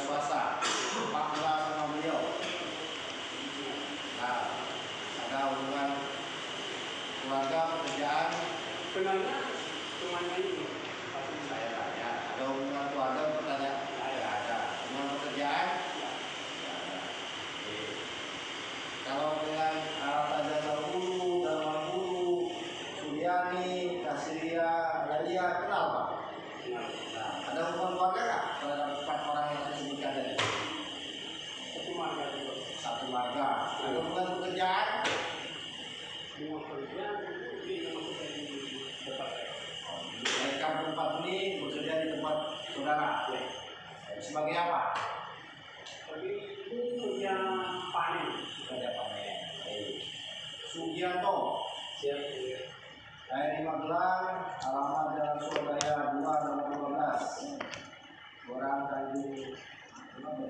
swasta, paklah sama beliau. Nah, ada hubungan keluarga, pekerjaan. Sebenarnya cuma ini. Saya tanya, ada hubungan keluarga, pertanyaan saya ada. Hubungan pekerjaan? Ya ada. Kalau dengan Arata Jasa Guru, Dharma Guru, Suryani, Kasiria, Dalia, kenal Pak? Nah, ada hubungan keluarga nggak terhadap 4 orang yang saya sebutkan tadi? Satu marga juga. Satu marga. Ada hubungan pekerjaan? Hubungan pekerjaan ini memang kita di tempat saya. Mereka berempat ini bekerja di tempat saudara. Ya. Sebagai apa? Tapi itu kerja panen. Kerja panen. Sugianto. Siap. Saya di Magelang, alamat Jalan Surabaya 2 nomor 12. Orang Tanjung Tanjung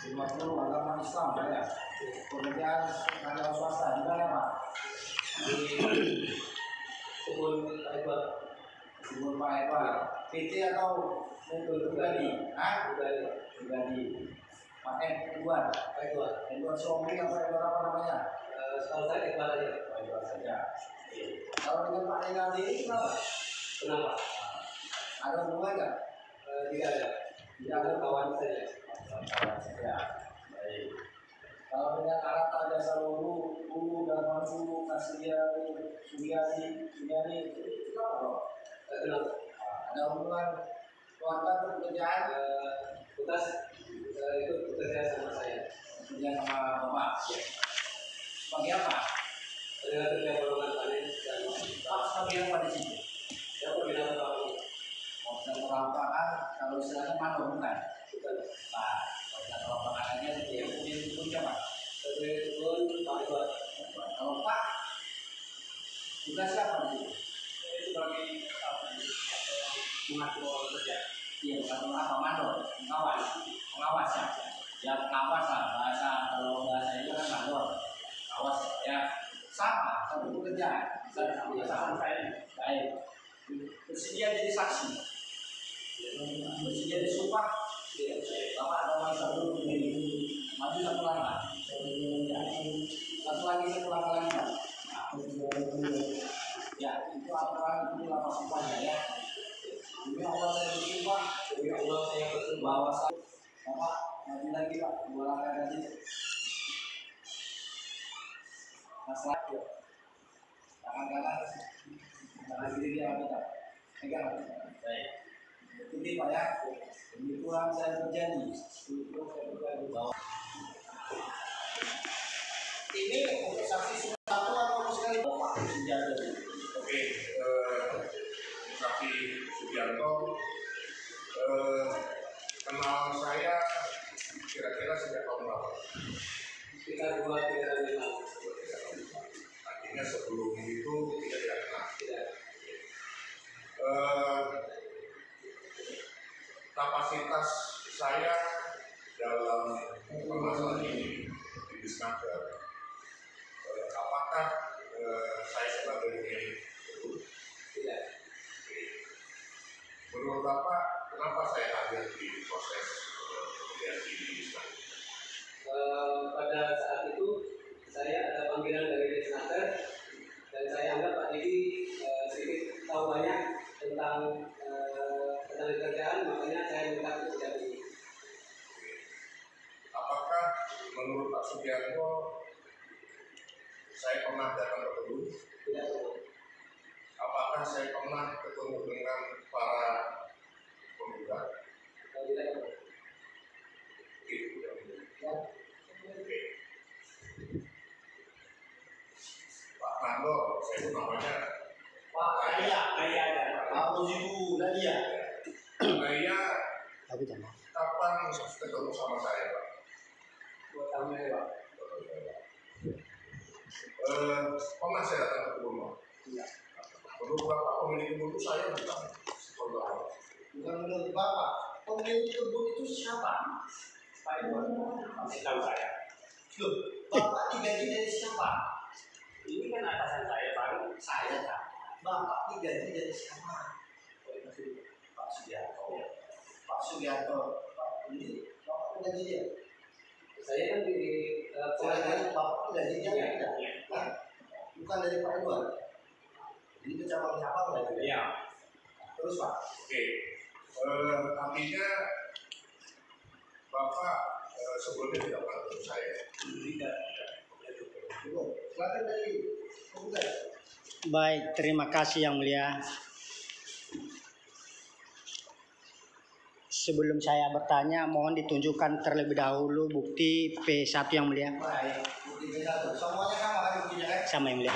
50 agama Islam saya. Kemudian ada swasta di mana Pak? Di kebun Pak Kebun Pak Eva. PT atau pribadi? Hah? Pribadi. Pak Edward. Edward Somri atau Edward apa namanya? Setahu saya Edward aja. Edward saja. Kalau dengan Pak Renaldi ini kenapa? Kenapa? Ada hubungan nggak? Tidak ada. Tidak ada kawan saja. Kawan saja. Baik. Kalau dengan Arata Jasa Guru, Dharma Guru, Kasiria, Suryani, itu apa? Kenapa? Ada hubungan keluarga atau pekerjaan? Tugas itu bekerja sama saya. Bekerja sama Bapak. Sebagai apa? Dengan kerja golongan panen dan Pak, sebagai apa di sini? saya berbeda tahun. Organ perampakan, kalau istilahnya mandor bukan? Bukan. Nah, organ perampakannya dia punya tujuannya Pak. Sebagai turun Pak Edward. Kalau Pak, tugas siapa di sini? Saya sebagai mengatur orang kerja. Iya, bukan apa mandor, pengawas ya. Ya pengawas lah, kalau bahasa itu kan mandor. Pengawas ya sama, satu pekerjaan. Sama saya. Baik. Bersedia jadi saksi. Bersedia disumpah. Bapak ada masa dulu maju satu langkah. Satu lagi satu langkah lagi. Ya, itu aturan itu lapas sumpahnya ya. Demi Allah saya bersumpah. Demi Allah saya bersumpah bahwa saya Bapak maju lagi Pak, 2 langkah lagi. Masalah ya. Tangan kiri dia kita pegang. Baik. Ini Pak ya. Demi Tuhan saya berjanji. Bahwa ini untuk saksi satu atau sekali Bapak senjata. Oke, saksi Sugianto kenal saya kira-kira sejak tahun berapa? Kita 2-3 tahun yang lalu. Artinya sebelum itu tidak kenal. Tidak. Kapasitas saya dalam permasalahan ini di Disnaker, apakah saya sebagai pemilik betul? Tidak. Menurut Bapak, kenapa saya hadir di proses pemilihan di Disnaker? Pada saat itu saya ada panggilan dari Disnaker dan saya anggap Pak Didi sedikit tahu banyak tentang kerjaan, makanya saya minta untuk jadi. Apakah menurut Pak Sugianto saya pernah datang ke kebun? Tidak tahu. Apakah saya pernah ketemu dengan para penggugat? Tidak tahu. Itu yang Ya. oke. Pak Mandor, saya itu namanya Pak Ayah. Kalau itu Nadia. Saya kapan datang ketemu sama saya, Pak? Buat tamu ya, Pak. Pernah saya datang ke rumah. Iya. Menurut Bapak pemilik kebun itu saya bukan? Bukan menurut Bapak. Pemilik kebun itu siapa? Pak Edward, masih tahu saya. Loh, Bapak digaji dari siapa? Ini kan atasan saya, Pak. Saya tak. Bapak digaji dari siapa? Pak Sugiarto. Pak Sugiarto. Pak ini Bapak digaji dia. Saya kan di Saya tanya Bapak digaji dia Iya, tidak? iya. Hah? Bukan dari Pak Edward. Ini ke cabang-cabang lah itu. Iya. Terus Pak. Oke. Artinya Bapak sebelumnya tidak pernah ketemu saya. Tidak. Silakan dari penggugat. Baik, terima kasih Yang Mulia. Sebelum saya bertanya, mohon ditunjukkan terlebih dahulu bukti P1 Yang Mulia. Baik, bukti P1. Semuanya sama kan buktinya kan? Sama Yang Mulia.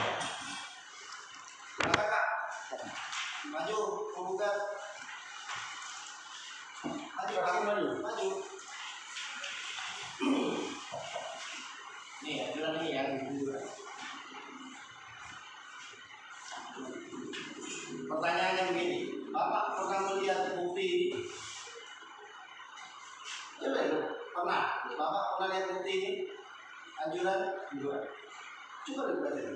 Silakan Kak. Maju, penggugat. Maju, Kak. Maju. Nih, ajudan ini yang dibuat. Pertanyaannya begini, Bapak pernah melihat bukti ini? Coba ya, pernah? Bapak pernah lihat bukti ini? Anjuran? Dua. Coba dibuat ini.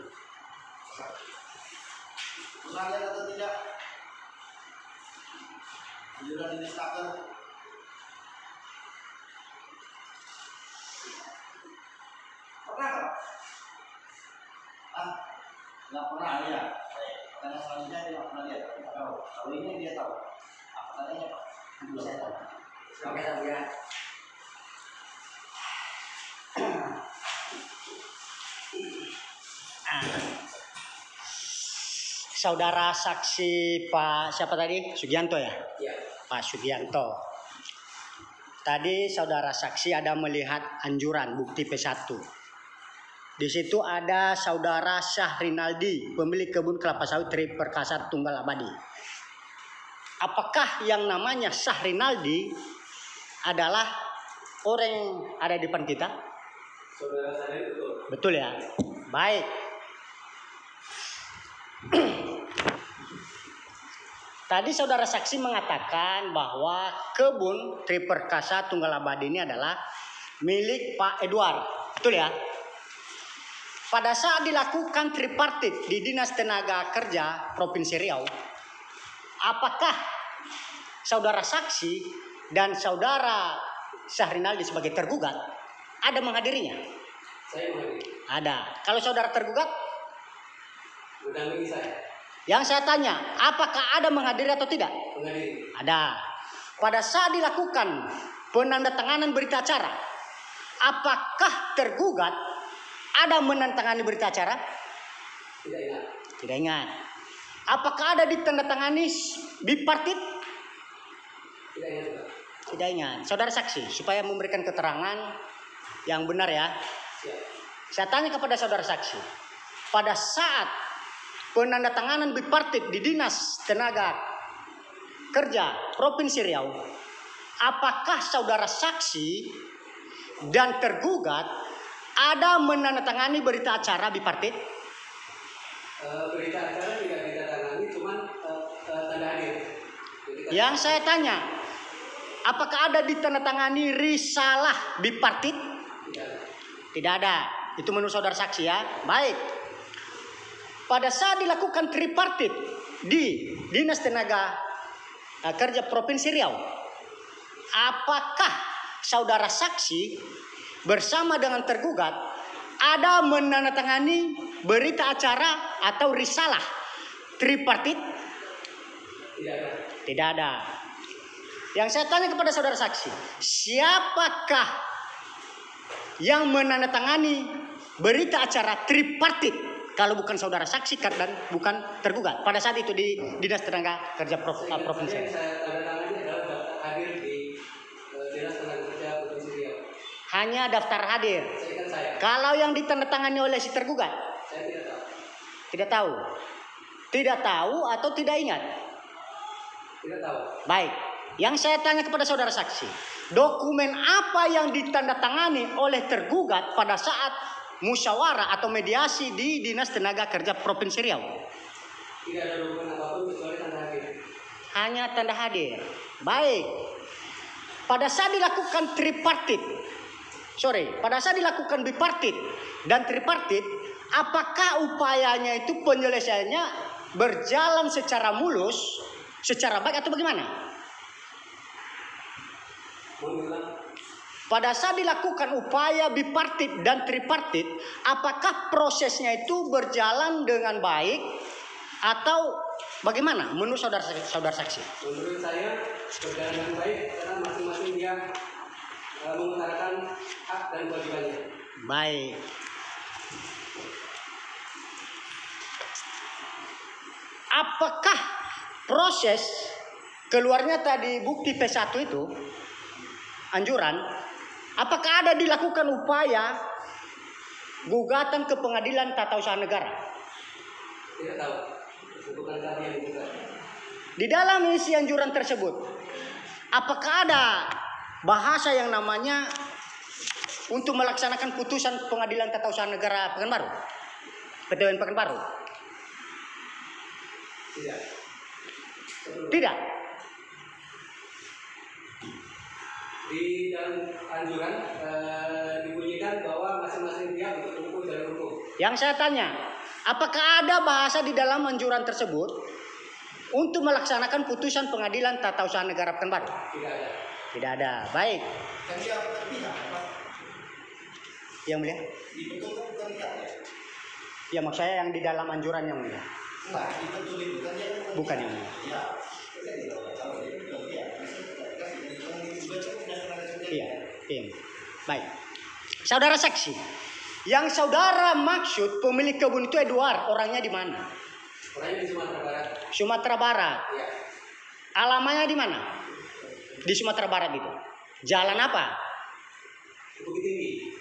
Pernah lihat atau tidak? Anjuran ini starter. Pernah nggak? Ah, nggak pernah ya. Karena selanjutnya dia nggak pernah lihat. Nggak tahu. Kalau ini dia tahu. Apa katanya Pak? Belum saya tahu. Oke, saya lihat. Saudara saksi Pak siapa tadi? Sugianto ya? Iya. Pak Sugianto. Tadi saudara saksi ada melihat anjuran bukti P1. Di situ ada saudara Syahrinaldi, pemilik kebun kelapa sawit Tri Perkasa Tunggal Abadi. Apakah yang namanya Syahrinaldi adalah orang yang ada di depan kita? Saudara saya itu betul. Betul ya? Baik. Tadi saudara saksi mengatakan bahwa kebun Tri Perkasa Tunggal Abadi ini adalah milik Pak Edward. Betul ya? Pada saat dilakukan tripartit di Dinas Tenaga Kerja Provinsi Riau, apakah saudara saksi dan saudara Syahrinaldi sebagai tergugat ada menghadirinya? Saya menghadiri. Ada. Kalau saudara tergugat, Mendampingi saya. yang saya tanya, apakah ada menghadiri atau tidak? Menghadiri. Ada. Pada saat dilakukan penandatanganan berita acara, apakah tergugat ada menandatangani berita acara? Tidak ingat. Tidak ingat. Apakah ada ditandatangani bipartit? Tidak ingat juga. Tidak ingat. Saudara saksi, supaya memberikan keterangan yang benar ya. Siap. Saya tanya kepada saudara saksi, pada saat penandatanganan bipartit di Dinas Tenaga Kerja Provinsi Riau, apakah saudara saksi dan tergugat ada menandatangani berita acara bipartit? Berita acara tidak ditandatangani, cuman tanda hadir. Jadi, Yang saya tanya, apakah ada ditandatangani risalah bipartit? tidak ada. Tidak ada. Itu menurut saudara saksi ya. Baik. Pada saat dilakukan tripartit di Dinas Tenaga Kerja Provinsi Riau, apakah saudara saksi bersama dengan tergugat ada menandatangani berita acara atau risalah tripartit? Tidak ada. Tidak ada. Yang saya tanya kepada saudara saksi, siapakah yang menandatangani berita acara tripartit kalau bukan saudara saksi dan bukan tergugat pada saat itu di Dinas Tenaga Kerja Provinsi? Yang saya tandatangani adalah daftar hadir di Dinas Tenaga Kerja Provinsi Riau. Hanya daftar hadir. Saya ingat saya. Kalau yang ditandatangani oleh si tergugat, Saya tidak tahu. tidak tahu. Tidak tahu atau tidak ingat? Tidak tahu. Baik. Yang saya tanya kepada saudara saksi, dokumen apa yang ditandatangani oleh tergugat pada saat musyawarah atau mediasi di Dinas Tenaga Kerja Provinsi Riau? Tidak ada dokumen apapun kecuali tanda hadir. Hanya tanda hadir. Baik. Pada saat dilakukan bipartit dan tripartit, apakah upayanya itu penyelesaiannya berjalan secara mulus, secara baik atau bagaimana? Pada saat dilakukan upaya bipartit dan tripartit, apakah prosesnya itu berjalan dengan baik atau bagaimana menurut saudara saksi? Menurut saya berjalan dengan baik karena masing-masing dia mengutarakan hak dan kewajibannya. Baik. Apakah proses keluarnya tadi bukti P1 itu anjuran, apakah ada dilakukan upaya gugatan ke Pengadilan Tata Usaha Negara? Tidak tahu. Bukan kami yang bukan. Di dalam isi anjuran tersebut, apakah ada bahasa yang namanya untuk melaksanakan putusan Pengadilan Tata Usaha Negara Pekanbaru? PTUN Pekanbaru? Tidak. Tidak. Di dalam anjuran dibunyikan bahwa masing-masing pihak untuk menempuh jalur hukum. Yang saya tanya, apakah ada bahasa di dalam anjuran tersebut untuk melaksanakan putusan Pengadilan Tata Usaha Negara Pekanbaru? Tidak ada. Tidak ada. Baik. Yang mulia? Ya, maksud saya yang di dalam anjuran yang mulia. Bukan yang mulia. Iya. Baik. Saudara saksi, yang saudara maksud pemilik kebun itu Edward, orangnya di mana? Orangnya di Sumatera Barat. Sumatera Barat. Iya. Alamannya di mana? Di Sumatera Barat itu. Jalan apa? Bukit Tinggi.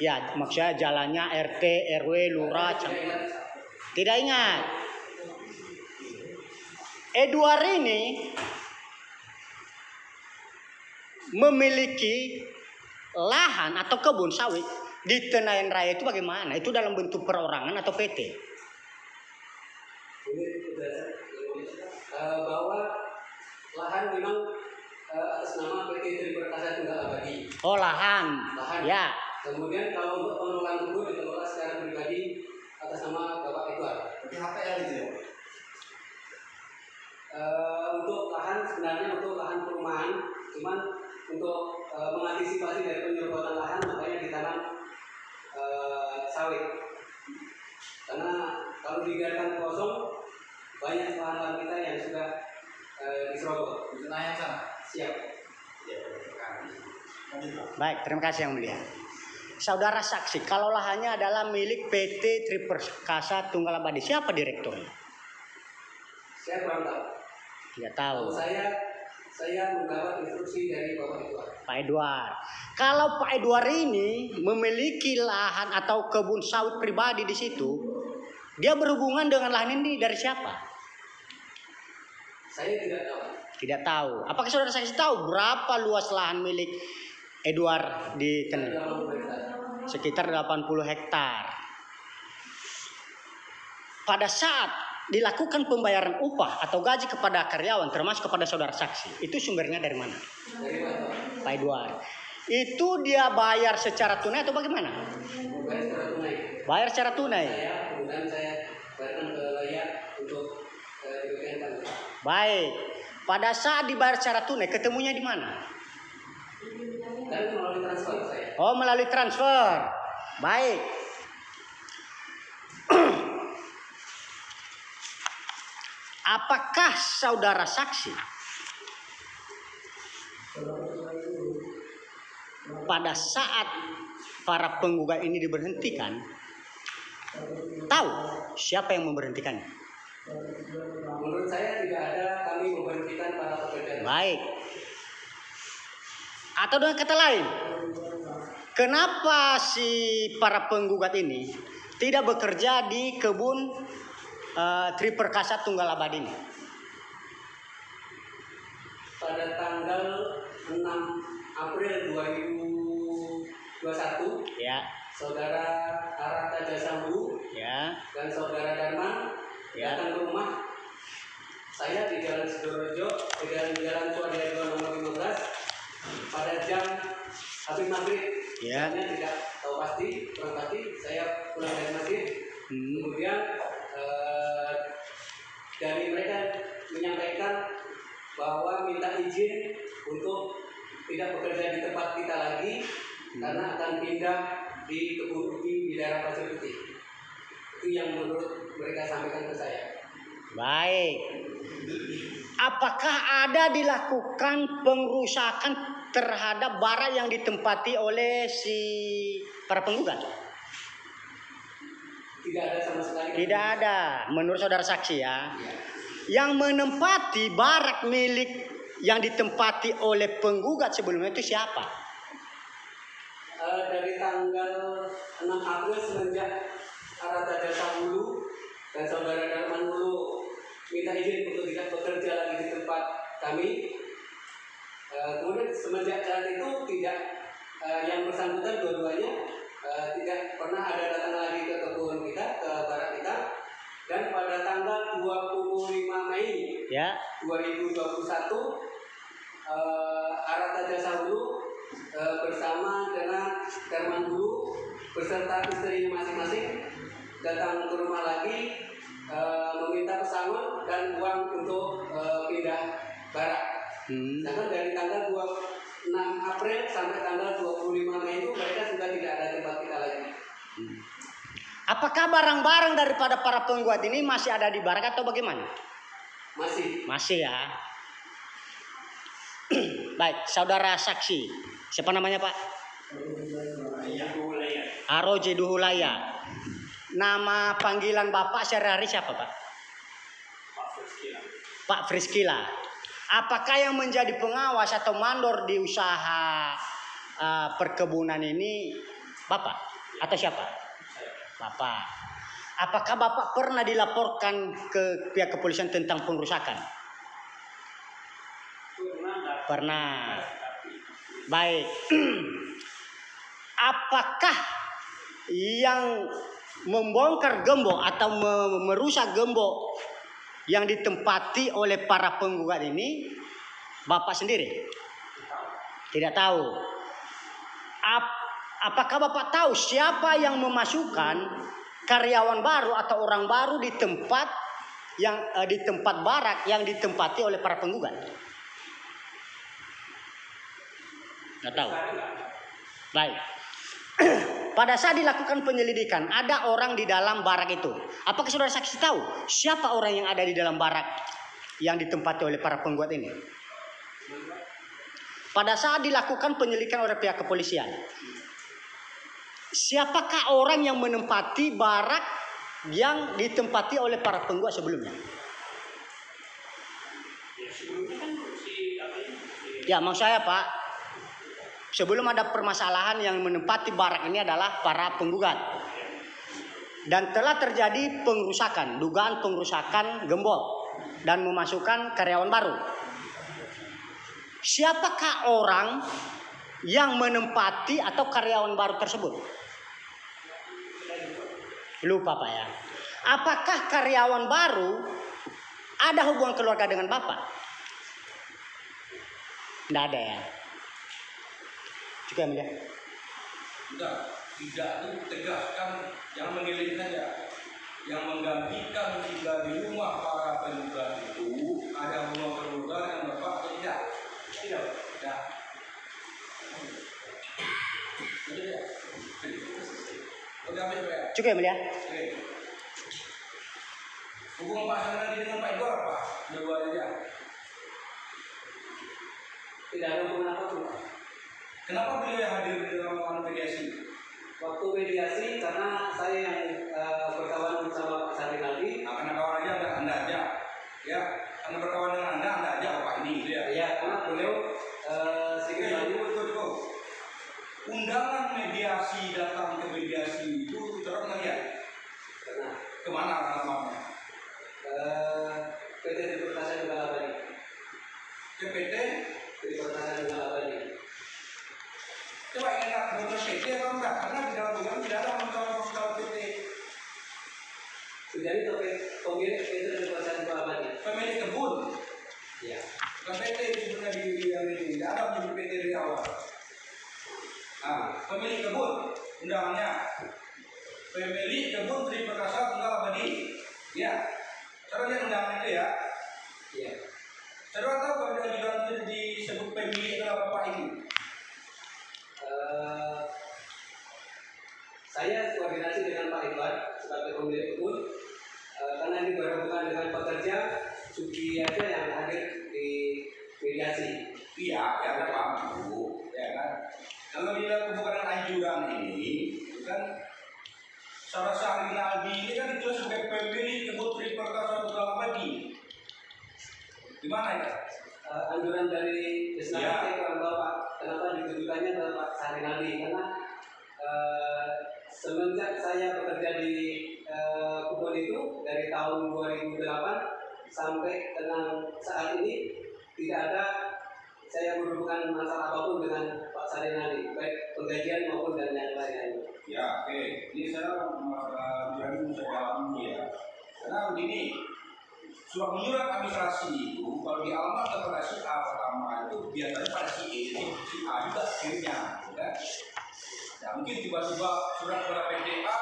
Ya, maksudnya jalannya RT, RW, Lurah. Tidak ingat. Edward ini memiliki lahan atau kebun sawit di Tenayan Raya itu bagaimana? Itu dalam bentuk perorangan atau PT? Ini bahwa lahan memang atas nama PT Triperkasa Tunggal Abadi. Oh, lahan. Ya. Kemudian kalau untuk pengelolaan kebun dikelola secara pribadi atas nama Bapak Edward. Berarti HPL itu ya? Untuk lahan sebenarnya untuk lahan perumahan, cuman untuk mengantisipasi dari penyerobotan lahan makanya ditanam sawit. Karena kalau dibiarkan kosong banyak lahan kita yang sudah diserobot. Di Senayan sana. Siap. Baik, terima kasih yang mulia. Saudara saksi, kalau lahannya adalah milik PT Triperkasa Tunggal Abadi, siapa direkturnya? Saya kurang tahu. Tidak tahu. Saya mendapat instruksi dari Bapak Edward. Pak Edward. Kalau Pak Edward ini memiliki lahan atau kebun sawit pribadi di situ, dia berhubungan dengan lahan ini dari siapa? Saya tidak tahu. Tidak tahu. Apakah saudara saksi tahu berapa luas lahan milik Edward di Tenayan? Sekitar 80 hektar. Pada saat dilakukan pembayaran upah atau gaji kepada karyawan termasuk kepada saudara saksi, itu sumbernya dari mana? Dari Pak Edward. Itu dia bayar secara tunai atau bagaimana? Bayar secara tunai. Bayar secara tunai. Kemudian saya bayarkan ke layak untuk diberikan. Baik. Pada saat dibayar secara tunai, ketemunya di mana? Dan melalui transfer saya. Oh, melalui transfer. Baik. Apakah saudara saksi pada saat para penggugat ini diberhentikan tahu siapa yang memberhentikannya? Menurut saya tidak ada kami memberhentikan para pekerja. Baik. Atau dengan kata lain, kenapa si para penggugat ini tidak bekerja di kebun Triperkasa Tunggal Abadi ini? Pada tanggal 6 April 2021, Ya. Saudara Arata Jasa Hulu Ya. dan Saudara Darman Ya. datang ke rumah saya di Jalan Sidorejo, di Jalan Swadaya 2 nomor 15 pada jam habis maghrib. Ya. Saya tidak tahu pasti, kurang pasti. Saya pulang dari masjid. Kemudian dari mereka menyampaikan bahwa minta izin untuk tidak bekerja di tempat kita lagi karena akan pindah di kebun ubi di daerah Pasir Putih. Itu yang menurut mereka sampaikan ke saya. Baik. Apakah ada dilakukan pengerusakan terhadap barang yang ditempati oleh si para penggugat? Tidak ada sama sekali. Tidak ada. Menurut saudara saksi ya. Ya. Yang menempati barak milik yang ditempati oleh penggugat sebelumnya itu siapa? Dari tanggal 6 April semenjak Arata Jasa Hulu dan Saudara Darman Hulu minta izin untuk tidak bekerja lagi di tempat kami. Kemudian semenjak saat itu tidak yang bersangkutan dua-duanya tidak pernah ada datang lagi ke kebun kita, ke barak kita. Dan pada tanggal 25 Mei Ya. 2021 Arata Jasa Hulu bersama dengan Darman Hulu beserta istrinya masing-masing datang ke rumah lagi meminta pesangon dan uang untuk pindah barak. Sedangkan dari tanggal 26 April sampai tanggal 25 Mei itu mereka sudah tidak ada tempat kita lagi. Apakah barang-barang daripada para penggugat ini masih ada di barak atau bagaimana? Masih. Masih ya. Baik, saudara saksi. Siapa namanya Pak? Aroji Duhulaya. Nama panggilan Bapak sehari-hari siapa Pak? Pak Friskila. Apakah yang menjadi pengawas atau mandor di usaha perkebunan ini Bapak atau siapa? Bapak. Apakah Bapak pernah dilaporkan ke pihak kepolisian tentang pengerusakan? Pernah. Baik. Apakah yang membongkar gembok atau merusak gembok yang ditempati oleh para penggugat ini Bapak sendiri? Tidak tahu. Apakah Bapak tahu siapa yang memasukkan karyawan baru atau orang baru di tempat yang di tempat barak yang ditempati oleh para penggugat? Nggak tahu. Baik. Pada saat dilakukan penyelidikan, ada orang di dalam barak itu. Apakah saudara saksi tahu siapa orang yang ada di dalam barak yang ditempati oleh para penggugat ini? Pada saat dilakukan penyelidikan oleh pihak kepolisian, siapakah orang yang menempati barak yang ditempati oleh para penggugat sebelumnya? Ya, maksud saya Pak, sebelum ada permasalahan yang menempati barak ini adalah para penggugat. Dan telah terjadi pengerusakan, dugaan pengerusakan gembok dan memasukkan karyawan baru. Siapakah orang yang menempati atau karyawan baru tersebut? Lupa Pak ya. Apakah karyawan baru ada hubungan keluarga dengan Bapak? Tidak ada ya. Juga ya. Tidak ditegaskan yang menilai saja. Yang menggantikan jika di rumah para penggugat itu ada hubungan keluarga dengan Bapak atau tidak? Tidak. Cukup ya mulia. Hubungan Pak Sanadi dengan Pak Igor apa? Dua aja. Tidak ada hubungan apapun. Kenapa beliau yang hadir di dalam mediasi? Waktu mediasi karena saya yang berkawan bersama Pak Sanadi. Nah, karena kawan aja Anda aja. Ya, karena berkawan dengan Anda aja Pak ini gitu ya. Ya, karena beliau sedikit lagi betul. Undangan mediasi datang ke mediasi itu terus ngeliat. Kemana alamatnya? PT Triperkasa Tunggal Abadi. Ke PT Triperkasa Tunggal Abadi. Coba ingat betul PT atau enggak? Karena di dalam program tidak ada masalah PT. Jadi pemilik itu kekuasaan abadi. Pemilik kebun. Ya. Bukan PT sebenarnya di yang ini. Tidak ada menjadi PT dari awal. Nah, pemilik kebun undangannya. Pemilik kebun Tri Perkasa Tunggal Abadi. Ya. Saudara lihat undangan itu ya. Iya. Saudara tahu kalau di ajudan itu disebut pemilik adalah bapak ini? Saya koordinasi dengan Pak Iqbal sebagai pemilik kebun karena ini berhubungan dengan pekerja Sugi aja yang hadir di mediasi. Iya, ya kan Pak Bu, ya kan. Kalau di dalam pembukaan ajudan ini, kan Saudara Syahrini Aldi ini kan ditulis sebagai pemilik kebun Tri Perkasa Tunggal Abadi. Di mana ya? Anjuran dari Desnaker Ya. saya kurang tahu Pak, kenapa ditujukannya ke Pak Syahrini Aldi karena semenjak saya bekerja di kebun itu dari tahun 2008 sampai dengan saat ini tidak ada saya berhubungan masalah apapun dengan Pak Syahrini Aldi, baik penggajian maupun dan yang lain-lain. Ya, oke. Ini saya masalah jadi saya jawab dulu ya. Karena begini, surat menyurat administrasi itu kalau di alamat kepada si A pertama itu biasanya pada si E, si A juga akhirnya, ya. Ya mungkin tiba-tiba surat kepada PT A,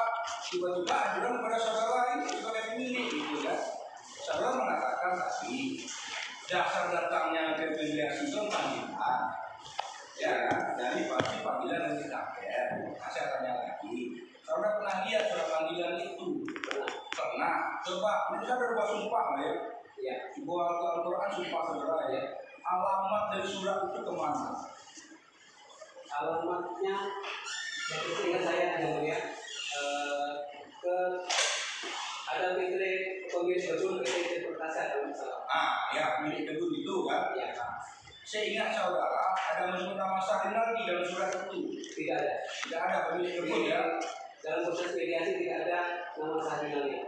tiba-tiba anjuran kepada saudara lain sebagai pemilik gitu ya. Saudara mengatakan tadi dasar datangnya ke mediasi itu panggilan, ya kan? Jadi pasti panggilan yang ditakir. Nah, saya tanya lagi, saudara pernah lihat surat panggilan itu? Pernah. Coba, ini saya berubah sumpah ya. Ya. Sebuah Al-Quran sumpah saudara ya. Alamat dari surat itu kemana? Alamatnya seingat saya yang mulia ke ada PT pemilik kebun PT Perkasa kalau nggak salah. Ya milik kebun itu kan? Ya. Saya ingat saudara ada menyebut nama Syahrini Aldi dalam surat itu. Tidak ada. Tidak ada pemilik kebun ya? Dalam proses mediasi tidak ada nama Syahrini Aldi.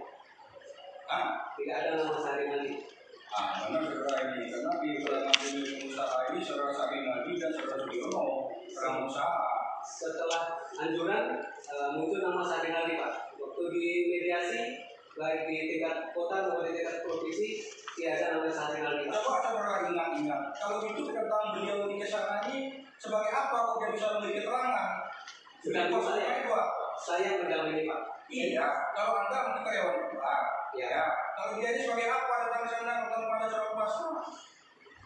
Tidak ada nama Syahrini Aldi. Benar saudara ini karena di keterangan pemilik pengusaha ini saudara Syahrini Aldi dan saudara Sudiono pengusaha. Setelah anjuran muncul nama Syahrini Aldi Pak. Waktu di mediasi baik di tingkat kota maupun di tingkat provinsi tidak ada nama Syahrini Aldi Pak. Coba saudara ingat-ingat kalau itu kedatangan beliau di kesana ini sebagai apa kok dia bisa memberi keterangan? Bukan saya mendampingi Pak. Iya, kalau Anda mungkin karyawan kedua. Ya. Kalau dia ini sebagai apa datang ke sana ketemu pada surat kuasa?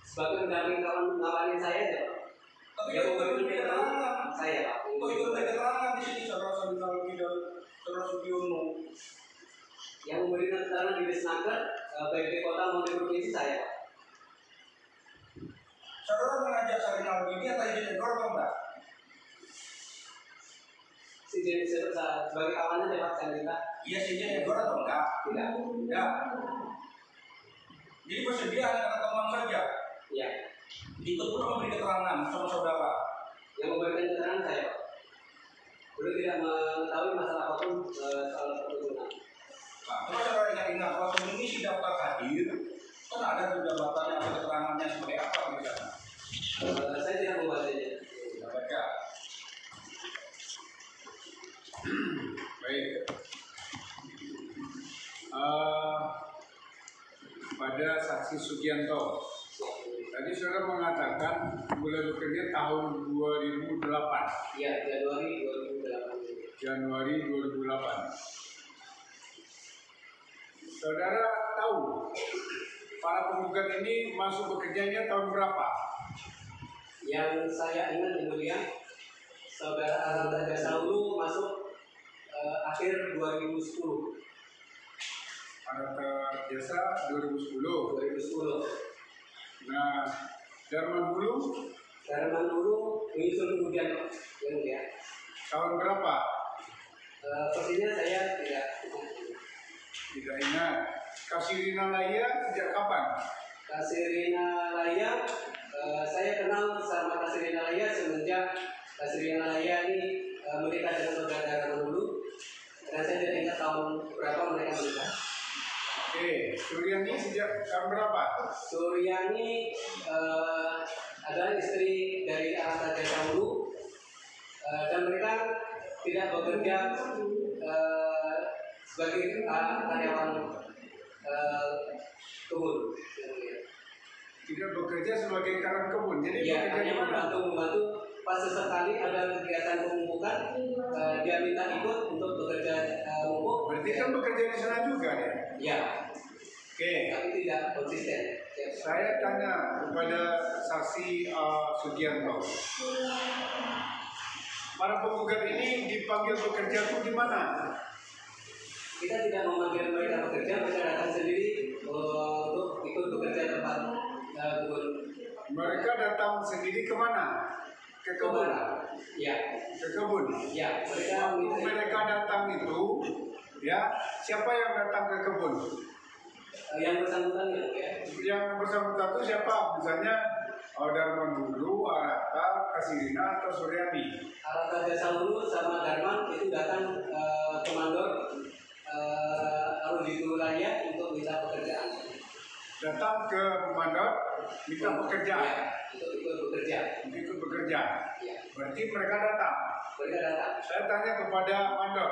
Sebagai pendamping kawan ngawanin saya aja Pak. Tapi Ya, itu memberi beri keterangan. saya Pak. Oh itu beri keterangan di sini saudara Syahrini Aldi dan saudara Sudiono. Yang memberikan keterangan di Desnaker baik di kota maupun di provinsi saya Pak. Saudara mengajak Syahrini Aldi ini atau izin edor atau enggak? Sebagai kawannya Pak saya minta. Iya sih izin edor atau enggak? Tidak. Ya. Jadi bersedia hanya teman saja. Ya. Itu pun memberi keterangan sama saudara. Yang memberikan keterangan saya Pak. Beliau tidak mengetahui masalah apapun soal perkebunan. Nah, coba saudara ingat-ingat waktu mengisi daftar hadir, kan ada juga jabatannya atau keterangannya sebagai apa gitu. Saya tidak membacanya. Tidak baca. Baik. Pada saksi Sugianto, tadi saudara mengatakan mulai bekerja tahun 2008. Iya, Januari 2008. Januari 2008. Saudara tahu para penggugat ini masuk bekerjanya tahun berapa? Yang saya ingat yang mulia, saudara Arta Jasa Hulu masuk akhir 2010. Arta Jasa 2010. 2010. Nah, Darman Hulu Darman Hulu menyusul kemudian yang mulia. tahun berapa? Persisnya saya Tidak ingat. Kasirina Laya sejak kapan? Kasirina Laya, saya kenal sama Kasirina Laya semenjak Kasirina Laya ini menikah dengan saudara Darman Hulu. Dan saya tidak ingat tahun berapa mereka menikah. Oke, Suryani sejak tahun berapa? Suryani adalah istri dari Arta Jasa Hulu tidak bekerja sebagai karyawan kebun. Tidak bekerja sebagai karyawan kebun. Jadi Ya, bekerja hanya di mana? membantu. Pas sesekali ada kegiatan pemupukan, dia minta ikut untuk bekerja memupuk. Berarti kan bekerja di sana juga ya? Ya, Oke. tapi tidak konsisten. Ya. Saya tanya kepada saksi Sugianto. Para penggugat ini dipanggil bekerja itu di mana? Kita tidak memanggil mereka bekerja, mereka datang sendiri untuk ikut bekerja tempat kebun. Mereka datang sendiri kemana? Ke kebun. Ya, Ke kebun. ya. Waktu mereka datang itu, ya siapa yang datang ke kebun? Yang bersangkutan ya. Yang bersangkutan itu siapa? Misalnya Darman dulu, Arata, Kasirina, atau Suryani. Arata Jasa Hulu sama Darman itu datang ke mandor Arujito Raya untuk minta pekerjaan. Datang ke mandor, minta pekerjaan. Ya, untuk ikut bekerja. Ikut bekerja. Ya, Berarti mereka datang. mereka datang. Saya tanya kepada mandor.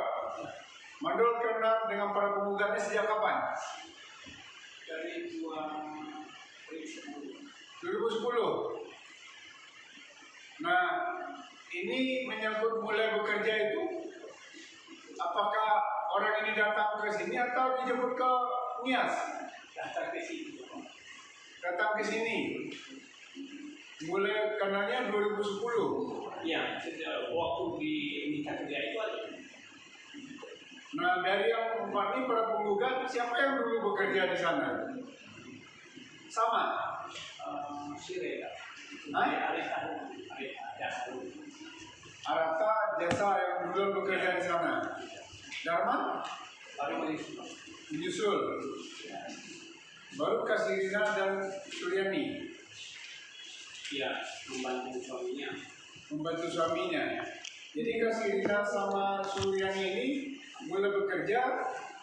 Mandor kenal dengan para penggugatnya sejak kapan? Dari 2010. Nah, ini menyangkut mulai bekerja itu, apakah orang ini datang ke sini atau dijemput ke Nias? datang ke sini. Datang ke sini. Mulai kenalnya 2010. Iya, sejak waktu di nikah kerja itu ada. Nah, dari yang empat ini para penggugat, siapa yang dulu bekerja di sana? Sama. Sirega. Hah? Arita jasa. Arata Jasa yang dulu bekerja di sana. Darman Baru menyusul. Baru Kasirina dan Suryani ya membantu suaminya. membantu suaminya. Jadi Kasirina sama Suryani ini mulai bekerja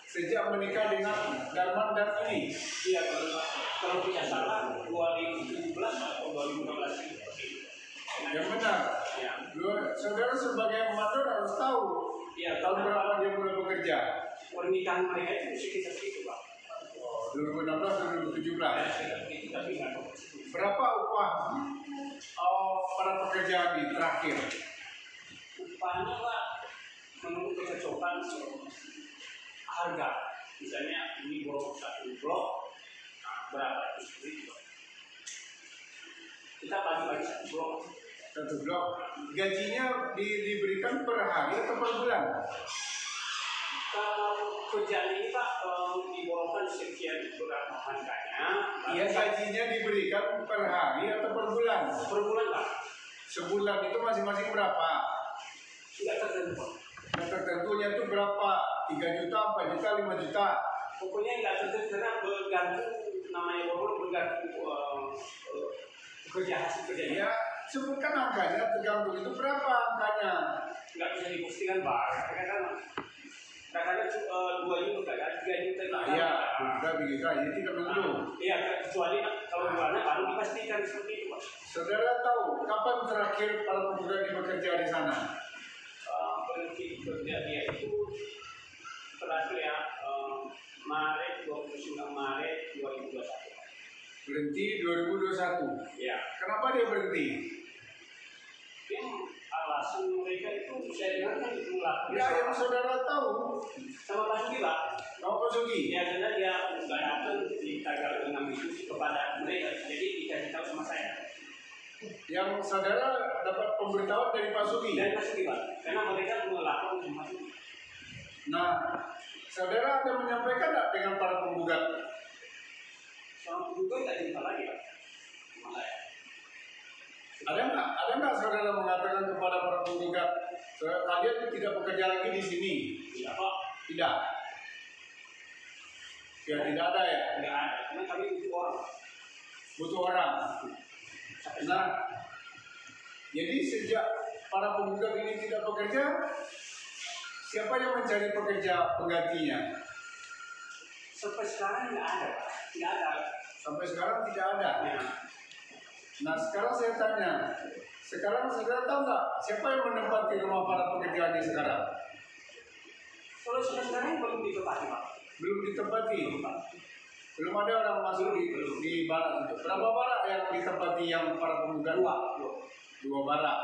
sejak menikah dengan Darman dan ini. Iya, kalau tidak salah 2017 atau 2016 Yang benar. Ya, Saudara sebagai mandor harus tahu iya, tahun berapa dia mulai bekerja. pernikahan mereka itu sekitar itu, Pak. 2016-2017. Sekitar itu, tapi nggak tahu. Berapa upah para pekerja ini terakhir? Upahnya, Pak, menurut kecocokan harga. Misalnya ini satu blok, nah, berapa itu? Kita bagi-bagi satu blok. Satu blok. Gajinya diberikan per hari atau per bulan? Kalau kerjaan ini Pak dibolongkan sekian berapa harganya? Iya, gajinya diberikan per hari atau per bulan? Per bulan Pak. Sebulan itu masing-masing berapa? Tidak tertentu Pak. Yang tertentunya itu berapa? 3 juta, 4 juta, 5 juta? Pokoknya nggak tertentu karena bergantung namanya bolong bergantung kerja hasil kerjanya. Ya, sebutkan angkanya, tergantung itu berapa angkanya? Nggak bisa dipastikan Pak. Kadang-kadang 2 juta, kadang 3 juta. Iya, 2 juta, 3 juta, ini tidak tentu. Iya, kecuali kalau bulannya baru dipastikan seperti itu Pak. Saudara tahu kapan terakhir para pemuda ini bekerja di sana? Berhenti kerja dia itu terakhir ya Maret 29 Maret 2021. Berhenti 2021. Ya, Kenapa dia berhenti? yang alasan mereka itu saya dengar kan itu lah. Ya, yang saudara tahu. Sama Pak Sugi Pak. Tahu Pak Sugi? Ya karena dia nggak datang di tanggal 6 itu kepada mereka, jadi dikasih tahu sama saya. Yang saudara dapat pemberitahuan dari Pak Sugi. Dan Pak Sugi Pak, karena mereka melakukan sama Sugi. Nah, saudara ada menyampaikan tidak dengan para penggugat? Sama juga nggak jumpa lagi Pak. Sama saya. Ada nggak saudara mengatakan kepada para penggugat, kalian tidak bekerja lagi di sini? Tidak Pak, Tidak. Ya, tidak ada ya. nggak ada. Karena kami butuh orang. Butuh orang. Nah, jadi sejak para penggugat ini tidak bekerja, siapa yang mencari pekerja penggantinya? Sampai sekarang nggak ada Pak. Nggak ada. Sampai sekarang tidak ada. Ya. Nah, sekarang saya tanya, Sekarang saudara tahu nggak siapa yang menempati rumah para pekerja ini sekarang? Kalau sekarang belum ditempati Pak. Belum ditempati. Belum ada orang masuk di barak itu. Berapa barak yang ditempati yang para pemuda? Dua barak.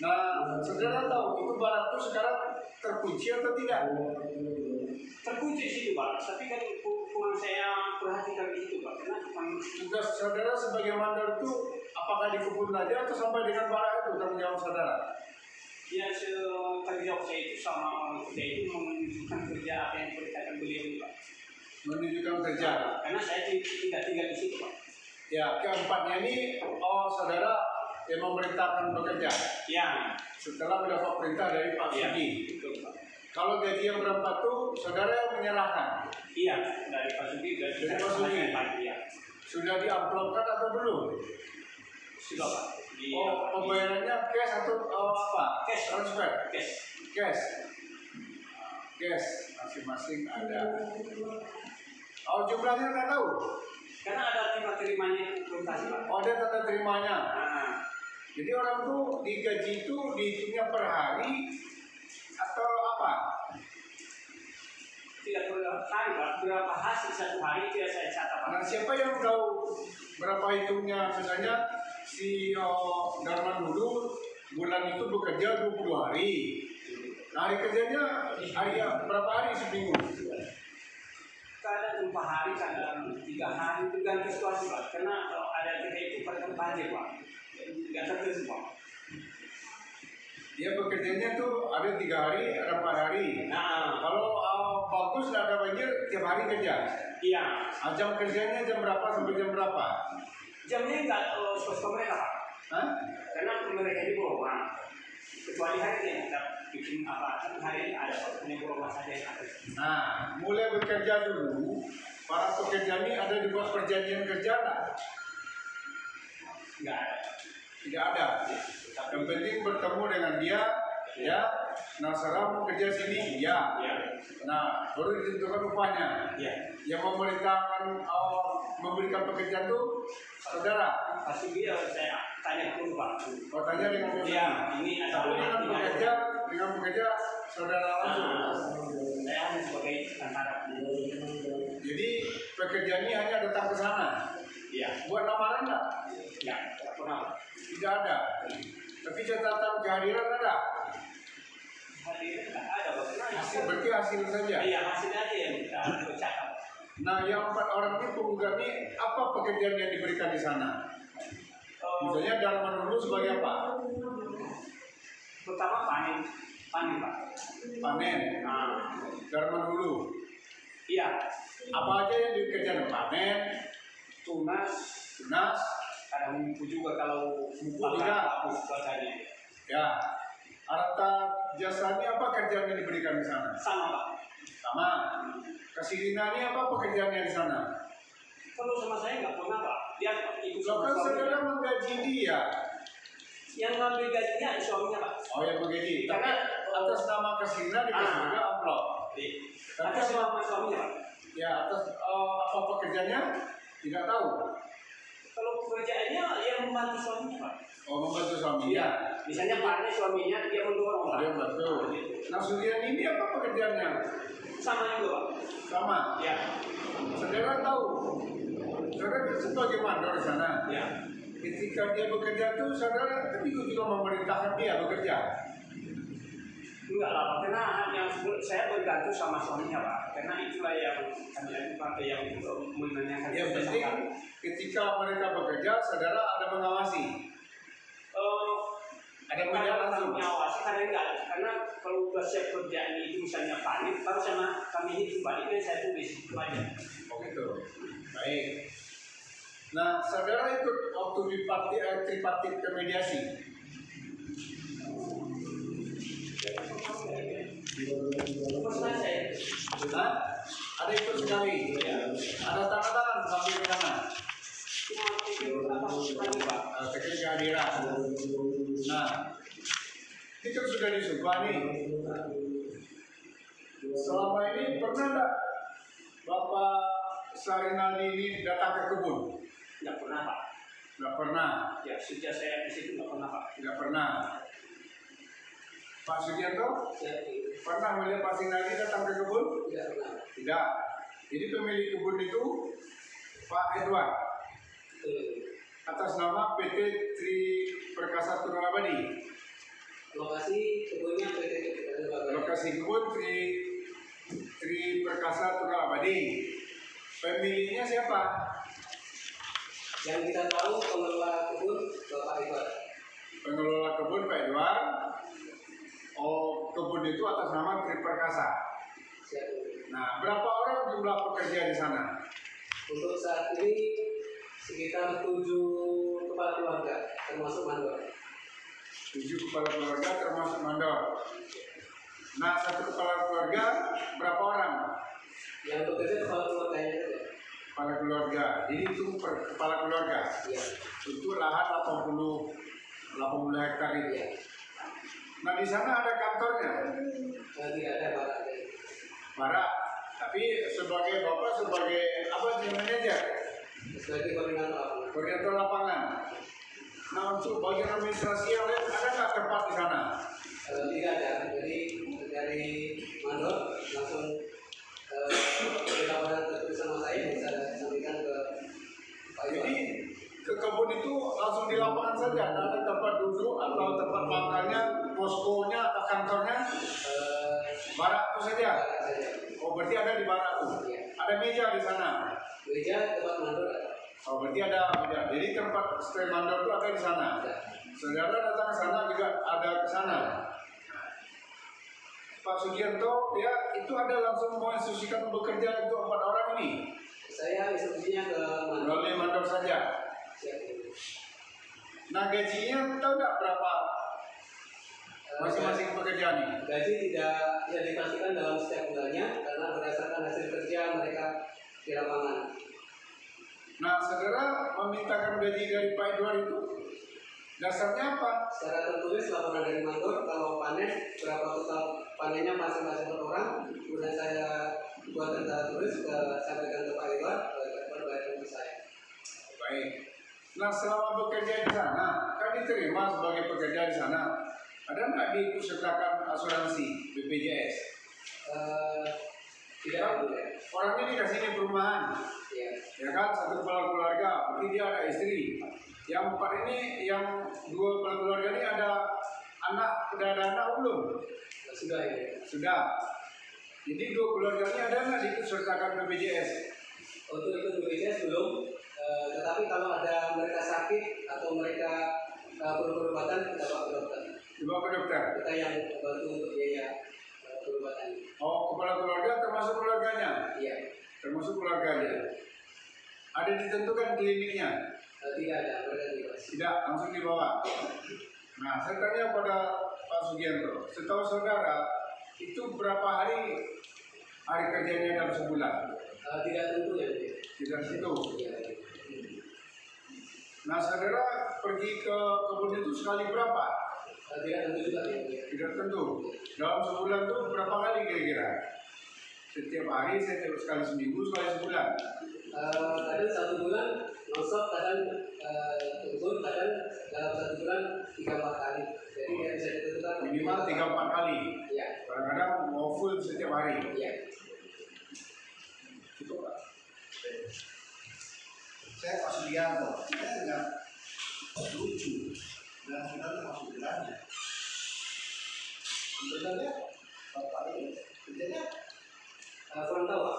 Nah, saudara tahu itu barak itu sekarang terkunci atau tidak? Terkunci situ Pak, tapi kan kurang saya perhatikan di situ Pak, karena Tugas saudara sebagai mandor itu apakah di kebun aja atau sampai dengan barak itu tanggung jawab saudara? ya tanggung jawab saya itu sama orang kerja itu menunjukkan kerja apa yang diperintahkan beliau itu Pak. Menunjukkan kerja. Karena saya tidak tinggal di situ Pak. Ya, keempatnya ini saudara yang memerintahkan bekerja. Ya. Setelah mendapat perintah dari Pak Ya. Sudi. Betul Pak. Kalau gaji yang berapa tuh saudara yang menyerahkan? Iya, dari Pak Sudi dari Pak Sudi. Iya. Sudah diamplopkan atau belum? Sudah Pak. Pembayarannya cash atau apa? Cash. Transfer. Cash. Cash. Cash masing-masing ada. Jumlahnya nggak tahu. Karena ada terima-terimanya transaksi Pak. Ada tanda terimanya. Nah, Jadi orang tuh digaji itu dihitungnya per hari atau apa? tidak perlu hari Pak. Berapa hasil satu hari tidak saya catat Pak. Nah, siapa yang tahu berapa hitungnya? Misalnya si Darman dulu bulan itu bekerja 20 hari. Nah, hari kerjanya berapa hari seminggu? Kadang 4 hari, kadang 3 hari, tergantung situasi Pak. Karena kalau ada kerja itu pada banjir Pak. Tidak tertentu Pak. Dia bekerjanya tuh ada 3 hari, ada 4 hari. Nah, Kalau bagus nggak ada banjir, tiap hari kerja. iya. Jam kerjanya jam berapa sampai jam berapa? Jamnya enggak sesuai mereka Pak. Hah? Karena mereka di bawah. Kecuali hari ini kita bikin apa? Satu hari ada punya bawah saja yang ada. Nah, mulai bekerja dulu, para pekerja ini ada dibuat perjanjian kerja nggak? Enggak ada. Tidak ada. Yang penting bertemu dengan dia, ya. Nah, sekarang mau kerja sini, ya. Iya. Nah, baru ditentukan upahnya. Iya. Yang memerintahkan memberikan pekerjaan itu saudara. Pasti dia saya tanya dulu Pak. Tanya dengan Iya, ini ada Tapi dengan pekerja saudara langsung. Saya hanya sebagai antara. Jadi pekerja ini hanya datang ke sana. Iya. Buat lamaran nggak? Ya, tidak pernah. Tidak ada. Tapi catatan kehadiran ada. Hari ini tidak ada Pak. Berarti hasil saja. Iya, hasil aja yang kita catat. Nah, yang 4 orang ini pemuda ini apa pekerjaan yang diberikan di sana? Misalnya Darman dulu sebagai apa? Pertama panen Pak. Panen. Nah, Darman dulu. iya. Apa aja yang dikerjakan? Panen, Tunas, ada mumpuk juga kalau Mumpuk juga. bagus cuacanya. ya. Harta jasanya apa kerjaan yang diberikan di sana? Sama Pak. Sama. Kasirinani apa pekerjaannya di sana? Kalau sama saya nggak pernah Pak. Dia ikut Loh, kan saudara menggaji dia. Yang ngambil gajinya ada suaminya Pak. Oh, yang menggaji. Tapi Karena atas nama Kasirina dikasih juga amplop. Tapi Ada suaminya Pak. ya atas apa pekerjaannya tidak tahu. Kalau pekerjaannya yang membantu suaminya Pak. Oh, membantu suami. Iya. Misalnya panen suaminya dia mendorong Pak. Dia bantu. Nah, Surian ini apa pekerjaannya? Sama juga Pak. Sama. Ya. Saudara tahu. Saudara kan sebagai mandor di sana. Ya. Ketika dia bekerja itu, saudara kan ikut juga memerintahkan dia bekerja. Enggak lah Pak. Karena yang saya bergantung sama suaminya Pak. Karena itulah yang kami pakai yang menanyakan. Yang penting ketika mereka bekerja, saudara ada mengawasi. Ada melihat langsung. Mengawasi karena enggak. Karena kalau udah siap kerjaan itu misalnya panik, baru sama kami itu baliknya saya tulis itu aja. Oh gitu. Baik. Nah, saudara ikut waktu tripartit ke mediasi. Pesan saya. Nah, ada ikut sekali. Ada tanda tangan sambil ke kanan. Cuma pikir apa lagi Pak? Tekan kehadiran. Nah, ini kan sudah disumpah nih. Selama ini pernah enggak Bapak Sarinaldi ini datang ke kebun? Enggak pernah Pak. Nggak pernah. Ya, sejak saya di situ nggak pernah Pak. Tidak pernah. Pak Sugianto Saya tidak pernah melihat Pak Sinardi datang ke kebun? pernah. Tidak. Jadi pemilik kebun itu Pak Edward atas nama PT Tri Perkasa Tunggal-Abadi. Lokasi kebunnya PT Lokasi kebun Tri Perkasa Tunggal-Abadi. Pemiliknya siapa? Yang kita tahu pengelola kebun Bapak Iwan. Pengelola kebun Pak Edward. Oh, kebun itu atas nama Tri Perkasa. Siap. Nah, berapa orang jumlah pekerja di sana? Untuk saat ini sekitar 7 kepala keluarga termasuk mandor. 7 kepala keluarga termasuk mandor. Nah, satu kepala keluarga berapa orang? Yang bekerja kepala keluarganya saja. Kepala keluarga. Jadi itu per kepala keluarga. Iya. Untuk lahan 80 hektar itu. Iya. Nah, di sana ada kantornya. Tidak ada barak dari. Barak. Tapi sebagai bapak sebagai apa namanya aja? Sebagai koordinator lapangan. Koordinator lapangan. Nah, untuk bagian administrasi yang lain ada nggak tempat di sana? Tidak ada. Jadi dari mandor langsung laporan tertulis sama saya bisa sampaikan ke Pak Iwan. Jadi ke kebun itu langsung di lapangan saja, tidak ada tempat duduk atau tempat makannya, poskonya atau kantornya, barak itu saja. Barak saja. Oh, berarti ada di barak itu. Iya. Ada meja di sana. Gereja tempat mandor ada. Oh, berarti ada meja. Jadi tempat stay mandor itu ada di sana. Ada. Saudara datang ke sana juga ada ke sana. Pak Sugianto, ya itu ada langsung menginstruksikan bekerja untuk 4 orang ini. Saya instruksinya ke mandor. Melalui mandor saja. Siap. Nah, gajinya tahu nggak berapa masing-masing pekerja ini? Gaji tidak dipastikan dalam setiap bulannya karena berdasarkan hasil kerja mereka di lapangan. Nah, saudara memintakan gaji dari Pak Edward itu dasarnya apa? Secara tertulis laporan dari mandor kalau panen berapa total panennya masing-masing per orang, kemudian saya buat data tulis sampaikan ke Pak Iwan, bayarkan ke saya. Baik. Nah, selama bekerja di sana, kan diterima sebagai pekerja di sana, ada nggak diikutsertakan asuransi BPJS? Tidak ada ya. Orangnya dikasih ini perumahan, Ya, ya kan? Satu kepala keluarga, berarti dia ada istri. Yang 4 ini, yang 2 kepala keluarga ini ada anak, udah ada anak belum? sudah ya. Sudah. Jadi 2 keluarga ini ada nggak diikutsertakan BPJS? Untuk itu BPJS belum, tetapi kalau ada mereka sakit atau mereka perlu perobatan kita bawa ke dokter. Dibawa ke dokter. Kita yang bantu untuk biaya perobatan. Oh, kepala keluarga termasuk keluarganya? Iya. Termasuk keluarganya. Ada ditentukan kliniknya? Tidak ada, mereka bebas. Tidak, langsung dibawa. Nah, saya tanya pada Pak Sugianto, setahu saudara, itu berapa hari kerjanya dalam sebulan? Tidak tentu ya. Tidak tentu. Iya. Nah, saudara pergi ke kebun itu sekali berapa? Tidak tentu juga ya. Tidak tentu. Dalam sebulan itu berapa kali kira-kira? Setiap hari, setiap sekali seminggu, sekali sebulan? Kadang 1 bulan nonstop, kadang turun, kadang dalam 1 bulan 3-4 kali. Jadi ya bisa ditentukan Minimal 3-4 kali. Iya. Kadang-kadang mau full setiap hari. Iya. Cukup, Pak. Saya Pak Sugianto, saya nggak lucu dan sudah termasuk bilangnya. Sebenarnya Bapak ini kerjanya Kurang tahu Pak.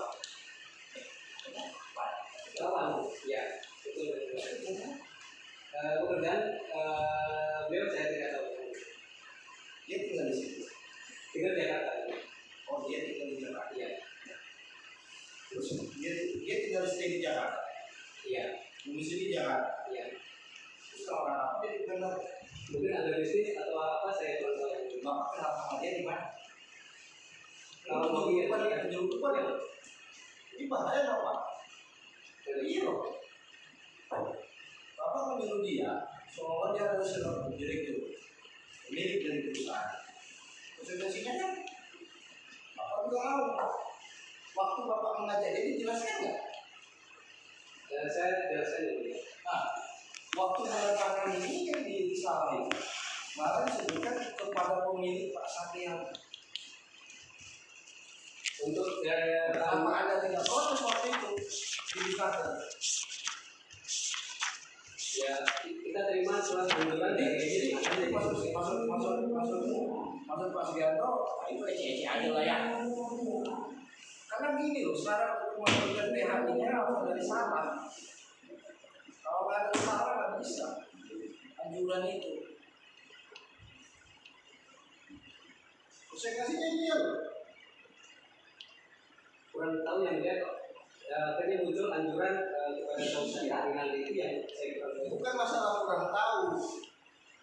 Kawan, ya betul. Pekerjaan beliau saya tidak tahu. dia tinggal di situ. Tinggal di Jakarta. Oh, dia tinggal di Jakarta. Iya. Terus dia tinggal stay di Jakarta. Iya. Domisili di Jakarta. Iya. Terus kalau apa dia benar? Mungkin ada bisnis atau apa saya kurang tahu. Bapak kenal sama dia di mana? Kalau mau penyelundupan ya. Ini bahaya loh Pak. Iya loh. Bapak menyuruh dia, seolah dia adalah seorang direktur, pemilik dari perusahaan. Konsekuensinya kan, Bapak juga tahu. Waktu Bapak mengajak dia dijelaskan nggak? Saya jelaskan dulu ya. Nah, waktu menandatangani ini kan disalahin. Malah disebutkan kepada pemilik Pak Satria. Untuk Apa ada tidak protes waktu itu dibicarakan? ya kita terima surat pengunduran Jadi maksud Pak Sugianto itu ece-ece aja lah ya. Karena gini loh, sekarang untuk mengajukan PHI-nya harus dari salah. Kalau nggak ada salah nggak bisa anjuran itu. Konsekuensinya dia loh. kurang tahu yang dia akhirnya muncul anjuran kepada saudara Rinaldi itu yang saya kurang tahu. Bukan masalah kurang tahu.